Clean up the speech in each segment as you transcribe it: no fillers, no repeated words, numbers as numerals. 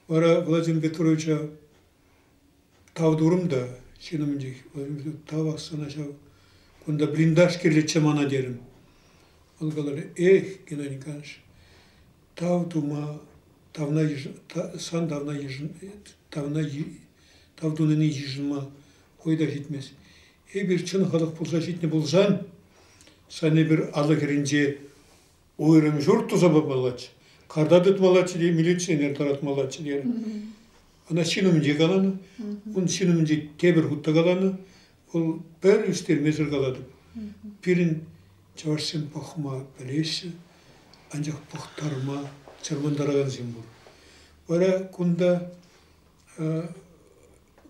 Вара Владимир Петровича тавдурумда, сенімінде, тава санаша, кунда блиндаж керлетче мана дерім. Ол қалар, Геннадий Николаевич, тавдума, сан тавдуныны ежінма ойда жетмес. Bir çın halık bulsa жетіне bulsan, sana bir alı girince oyrum jurt tuza babalaç. Karda tutmalaç diye militsioner taratmalaç diye. Ana şinumcu kalanı, onun şinumcu tebir hutta kalanı, ol bir üstel mezir kaladı. Birin çavaşsın bakma bilesi, ancak baktarma çırmandaragan zimbur. Vara kunda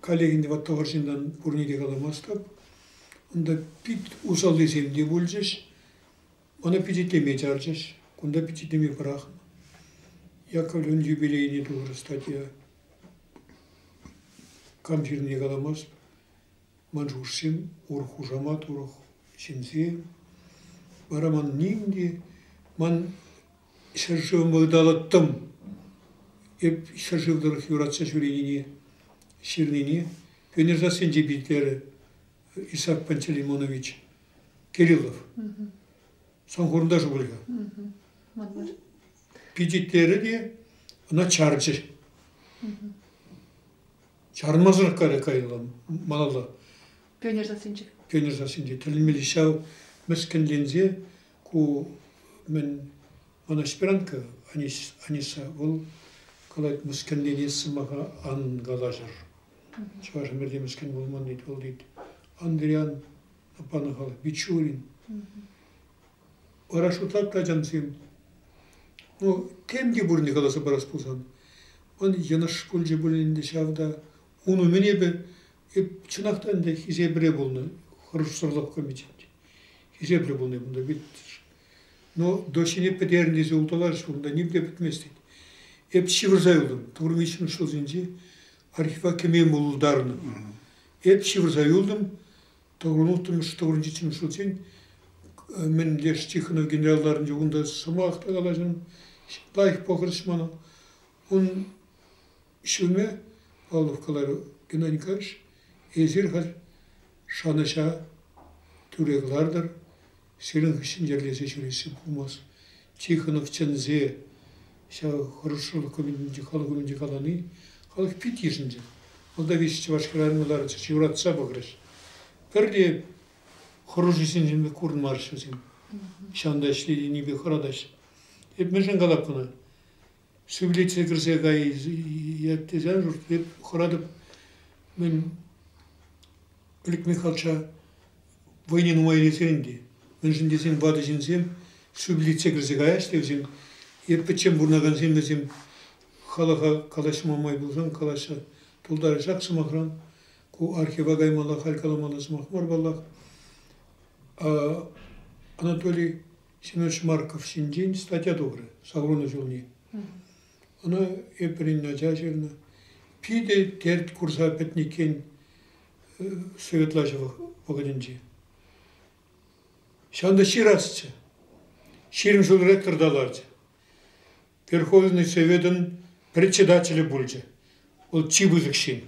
коллегинде ваттаваршиндан бурниде каламастап, онда пит усал десемде болжеш, ona пичетеме жаржеш, кунда пичетеме брахма. Яковлев'in юбилейіне doğru статья. Камфирне каламас, манжурсем, урх ужамат, урх шимсе, бараман нимде, ман шаржывымы далаттым, еп шаржывдырых юратса жюренине, Şirnini, Gönürzasın cebitleri İshak Pançelimonovich Kirillov. Son kurunda şu buluyor. Picitleri diye ona çarcı. Çarmazlık kayılan malala. Gönürzasınca. Tülmeli şav meskenlenze ku men ona aspirantka Anisa ol kalayt meskenlenesi maha an galajır. Çağrışım verdiğimizken bulman değil, ol değil. Andriyan, Apanahal, Biçurin. Oraşutlap da cansıyım. O temdi burnu kalası baras bulsan. Onu yanış bulcu bulunduğunda şavda, onu menebe, çınaktan da hizebre bulunu, hırışsırlık komitinde. Hizebre bulunu bunda bittir. No, doşine pederinize ultalar bunda, nimde bitmezdi. Hep şivırzay oldum. Tuğrum için uşulzunca, архива кеме молдарны. Эп шивр заюлдым, тоғырнуттым, тоғырынчы için ушулсен, мен Леш Тихонов генералдарын жоғында сымақта қалажын, лайық покырышманы. Он шуме, Павловкалары Геннадий Николаевич, ezir хар шаныша түрегілардыр, селің үшін жерлесе жүресі болмас. Тихонов чынзе, хорошылық көмінде, халық көмінде қаланы, Халык пит ежінде. Ол да вещи вашки армиялары чевратса багреш. Перде хоружисин жемbe курн маршызин. Шанда işledi ni bir haradaş. Hep meşen galapına. Sübületse kırsa gay yaptı zan hep haradıp men Ülk Mikhalça vaynin umayleserindi. Men şimdi sen vadı jinsem sübületse kırsa gay işlevsin. Hep peçem burnagan sen mesem Халаха калашмамай булсан, калаша тулдары жақсымақран, ку архива гаймала халькаламала смахмар баллах. Анатолий Семенович Марков синдин статья добрая, Сагрона жолни. Она эпринна жажерна. Пиде терт курса петникен Светлашева погодинчи. Шанда ширасчы. Ширим жол ректор даларчы. Верховный Советын председателі бөлді. Ол чибызықшын.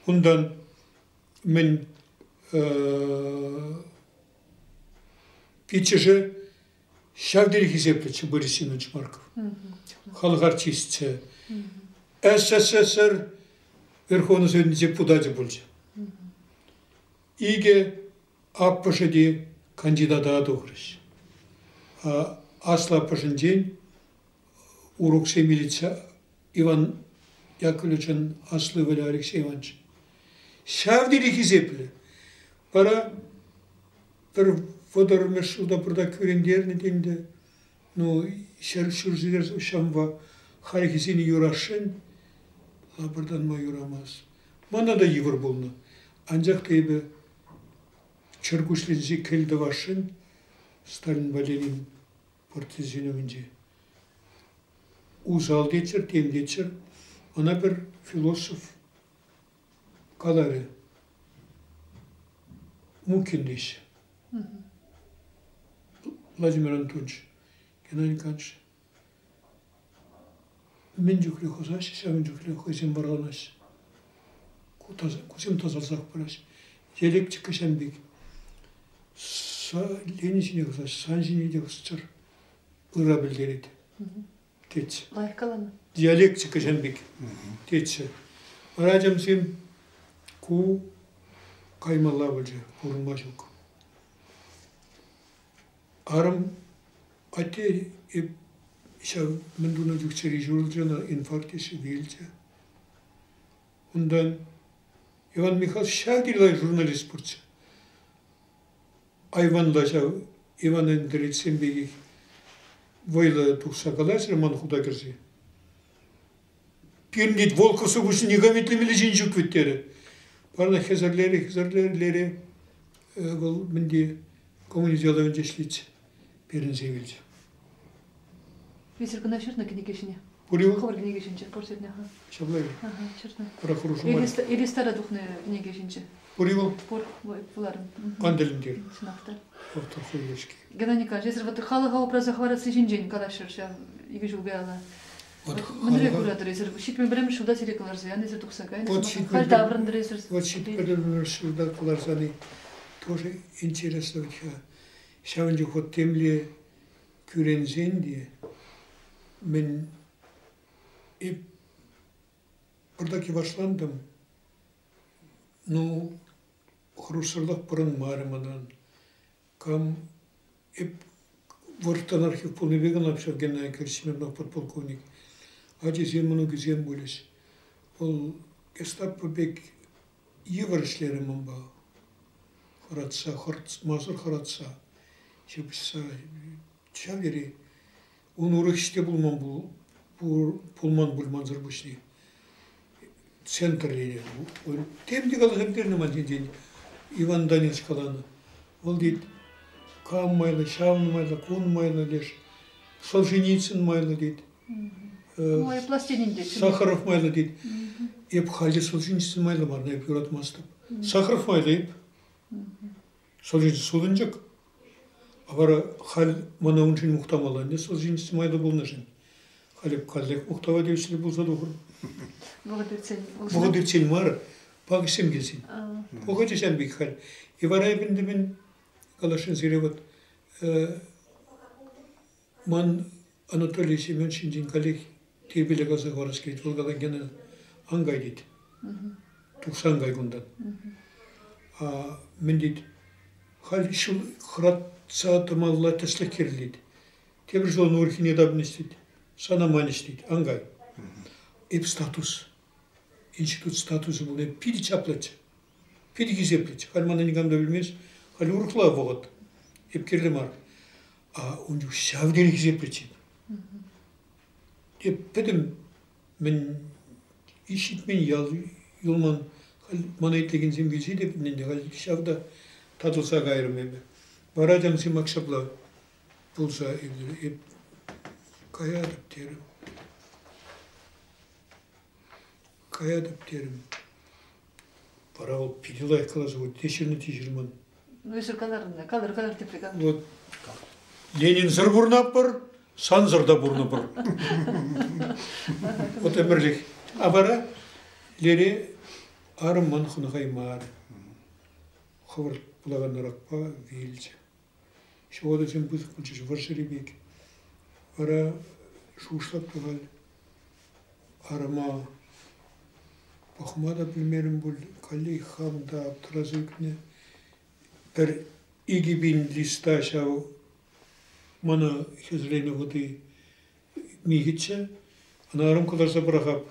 Ондан мен пичіжі шавдері хизеплечі Борис Семенович Марков. Халық артистчі. СССР Верховный Совет депутаты бөлді. Иге аппашыде кандидата доғырыш. Asla Paşıncı'nın Urukse Milica Ivan Yakovlevic'in Aslı ve Alexey Ivanç. Şavdiri hizepli. Para bir fotoğrafı şurada burada körendiğer nedeniyle no şurziler şamva hareketini yuraşın buradan mı yuramaz. Bana da yıvır bulunu. Ancak tabi Çırguşlinci kelde başın Stalin Valenin Partizanımınca uzal geçir, tem geçir. Ona bir filosof kaları mümkün değil. Vladimir Antonovich, Gennady Nikolaevich, Мен жүклі қозаш, шағын жүклі қойсен барғанаш. Кусем тазалсақ бараш. Желек чыққа шәмбек. Ленин жіне қозаш, сан жіне де қосчар. Ұра білдереді. Тетші. Лайыққаланы. Диалект чыққа шәмбек. Тетші. Баражам сен ку қаймала білже, бұрынма жоқ. Арым ате еп мен дуна жүксері жүрілжена инфарктесі вейлже. Ondan Иван Михайлович шағдилай журналист бұрчы. Айванлаша Иван Эндрит Сенбеги войла тухса калаш роман худа кірсе. Пирнит волкасы бұшы негаметлемелі жин жүк веттері. Барна хезарлері бұл мінде коммунизиялауын жешлейді. Берін зевелді. Весер кына шыртна кенекешіне. Бурил? Хабар кенекешінче, көрсетіне. Шаблай. Ага, шыртна. Пора хорошо мать. Или стара духны кенекешінче. Бурил? Пор, бұларым. Андаліндер. Сынақта. Автор хуйлешки. Геннадий жезір вот халыға образы хварасы жин-жин калашыр, игі жылғы ала. Міндірек ұрадыр езір. Шитмен білемін шуда серек аларзы, яны езір тұқса кайны. Хальда аврындыр езір. Вот шитмен шуда каларзаны тоже интересно. Шавынды ход темле күрензен де мен buradaki başlandım. Ну, хрусырлық бұрын марымынан. Кам вұрттан архив полнебегін апшав Геннадий Керсименов подполковник. Ади земіну гізем бөліс. Ол гестапо бек евр ішлерімін ба. Хоратса, мазыр хоратса. Шепіса, чавері. Он урық іште бұлман бұлманзыр бұшни. Центрлері. Темді қалығымдеріне манден Иван Данилович қаланы. Ол дейді, Кам майлы, Шавын майлы, Кун майлы леш, Солженицын майлы дейді. Сахаров майлы дейді. Еп халде Солженицын майлы марна, еп юратмастып. Сахаров майлы еп. Солженицын солын жақ. Авара хал мана уншын мұқтамалан, Солженицын майлы болна жын. Халеп қалдек мұқтава деушілі болса доғыр. Бұғыдырцен мары, бағысым келсен. Бұғы жесен бек хал. Ивара ебінді мен қалашын зереват. Ман Анатолий Семеновичin коллег тербелі қазақ варас келді. Ол қалан гені аңғай дейді. 90 ай күндан. Мен дейді, хал шыл қыратса тымалла тәслік керіледі. Тебір жолын өрхіне дабын істейді. Санаман істейді, аңғай. Еп статус. Институт статусы бұл еп пиді чаплачы. Пиді кезеплечі. Хал мана негамда білмес, хал ұрықла бұғыд. Еп керлі мар. Он жүк шавдері кезеплечі. Еп бідім, мен ишітмен юлман хал мана етлеген земгелсей деп, мен де хал шавда татылса қайрым ебі. Барадам сен мақшапла болса еп кая деп терім. Кая деп терім. Бара ол пиделай қаласы ғой, тешірні-тешірман. Өсір қалар теплекан. Вот. Ленин зыр бұрнап бір, сан зырда бұрнап бір. Вот әмірлік. Абара, лере арымман құнығай мар. Қывыр бұлаған ұрақпа вейлді. Шоғада сен бұзық бұлчыш варшыры бек. Бара шушлап тұғал. Арыма Бақымада білмерім бұл қалей хамда аптыразы күні бір игибин листа шау мана хезрені ғыды мейгітші, ана арым қыларса бірағап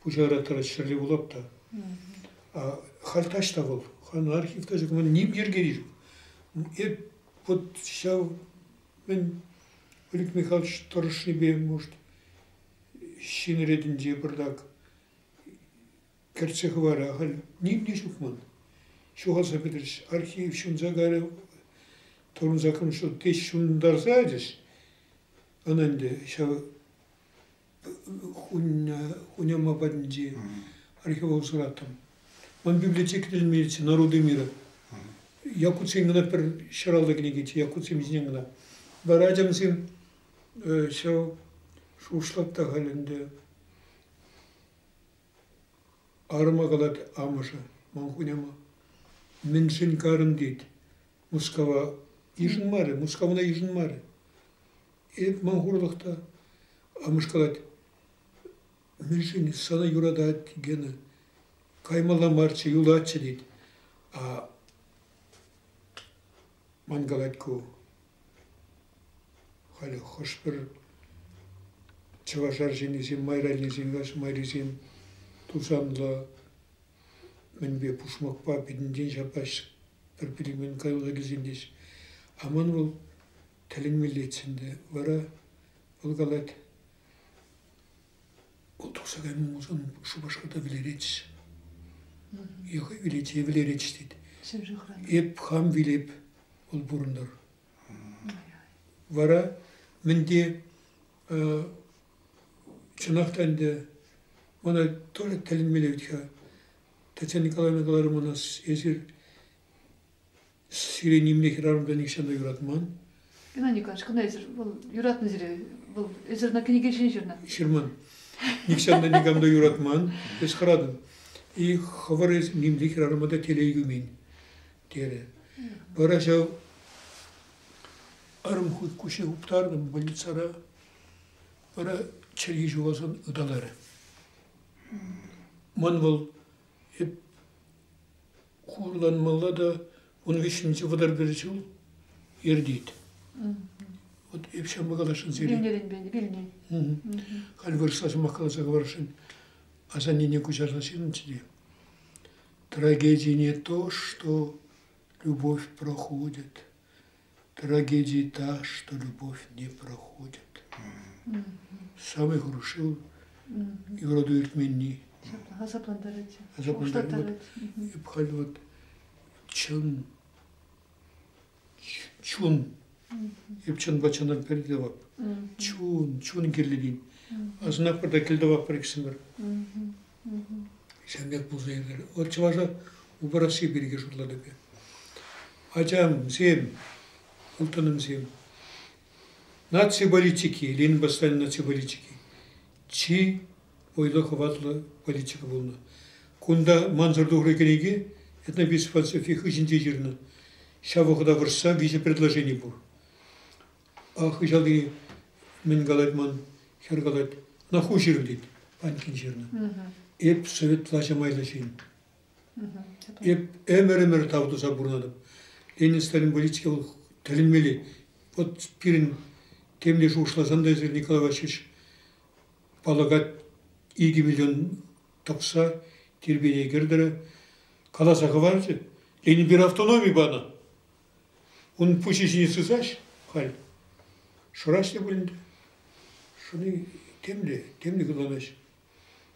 бұжара тарас шырлы болап та. Халташ та бол, хан архивта жүк, мана нем ергері жүк. Вот шау мен Олег Михайлович тұрышны бе, может, шинредінде бірдақ Керцех вара, хал нимни шукман. Шухал сапедриш архив шунза гаре торун закон что те шундарса адиш. Ананде ша хуня мабаднди архив узратам. Ман библиотекадан милиция народы мира. Якутсингна пер шаралда книгити, якутсим изненгна. Бараджам сим ша Şuşlapta halinde arıma kalat amışı, mankunema. Minsin karın deydi. Muskava işin var, Muskavına işin var. Hep manhurlukta amış kalat. Minsin sana yurada gene kaymalan marçı, yolu açı deydi. Man kalat ku. Hali hoş bir çavaşar jenizim, mayralnizim, gaş mayrizim, tusamla men bir puşmak pa, bidindin şapaş, bir bilimin kayılı gizindiş. Aman ol, telin milliyetinde, vara, ol galat, o tuksa gaymun olsun, şu başkada bilereç. Yok, bilereç dedi. Hep ham bilip, ol burundur. Vara, men de, çınaktan da, bana doğru telin milliyetke, Tatyan Nikolaevnalarım ona esir sire nimle kirarımda nikşanda yuratman. Gena Nikolaevич, kanda esir, yuratma zire, esir na kini geçin şirna. Şirman. Nikşanda nikamda yuratman, es karadım. И хавар es nimle kirarımda teleyi gümeyin. Dere. Bara şav, arım kuşe huptardım balitsara, bara çergi juvasan ıdaları. Manval hep kullanmalı da onu vişinci vadar birçok yer değil. O hep şamba kalaşın seri. Bilnerin beni, bilnerin. Hal varsa makalasa varışın. Asani не кучарнасин тебе. Трагедия не то, что любовь проходит. Трагедия та, что любовь не проходит. Самый хороший и радует меня. Азапландарать. Азапландарать. И пхальват чун. Епчан бачанар передавап. Чун кирлидин. Азынап бірді келдавап бір кісім бір. Сәмдек бұл зайындар. От чыважа убарасы берге журлады бе. Ачам, сем, ұлтаным сем. Нации политики, Ленин бастан нации политики. Чи ойлы хватлы политика болны. Кунда манзарды ұғырекенеге, это без фальсифих үшінде жеріні. Шавықыда вырса, визе предложений бұл. Ах, жалды мен галайтман, хер галайт, наху жерін дейді, панкин жеріні. Еп совет лажамайлы жейін. Еп әмір тавдыса бұрнадым. Ленин Сталин политика ол тәлінмелі. Вот пирін темле жуышласан да Николай Васильевич полагать 2 миллион тапса, тербене кердірі. Қаласақы бар же, Ленин бір автономия бана. Он пучешіне сызаш, хал. Шураш не білінді. Шуны темле кыланыш.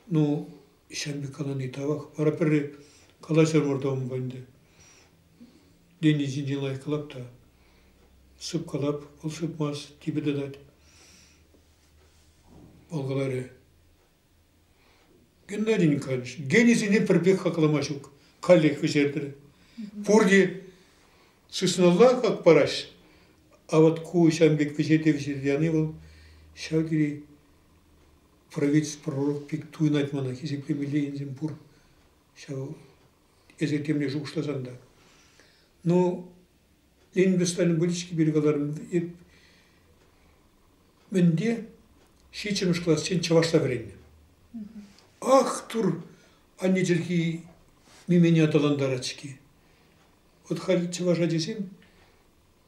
Ну, шамбе каланы тавақ. Бара пірі қалашар мордауым бәнді. Ленин зинжен лай кылап та. Сып калап, ол сыпмас, тибі дадады. Болғалары. Геннадий Николаевич, генезіне пірбек хақыламашук. Каллек вежердірі. Пурди сысыналла как параш. А вот ку шамбек вежердяны был. Шагири правительство пророк пик туйнать мана. Хизи племели инзим пур. Шау эзертемне жуғышласанда. Но Ленин Сталин политики берегаларын менде шечеміш класс сен чавашта веренне. Ах, тур, они жерки мимени аталандар ачки. Вот хали чаваша десем,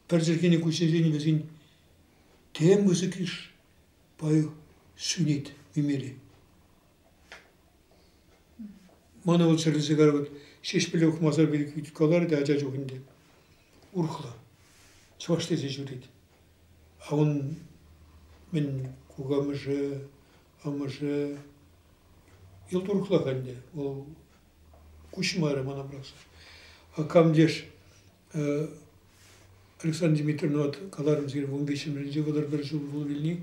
пер жеркене кучезени безин тем музыкиш паю сүнет мимели. Мана ол черлесегар вот шешпеле оқмазар белек үткалар да ажа жоғынде. Урхла. Чаваш дезе жүрет. А он мен кугамыжы, амыжы, Yılda urukla kandı. O kuşmarı bana bıraksa. Akam der, Alexander Dimitrievna kalarım zirve 15 kadar bir yıl bulu bilni.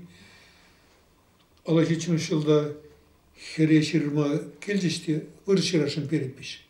Allah için yılda her yaşırma geldi işte, ırışırasın peretmiş.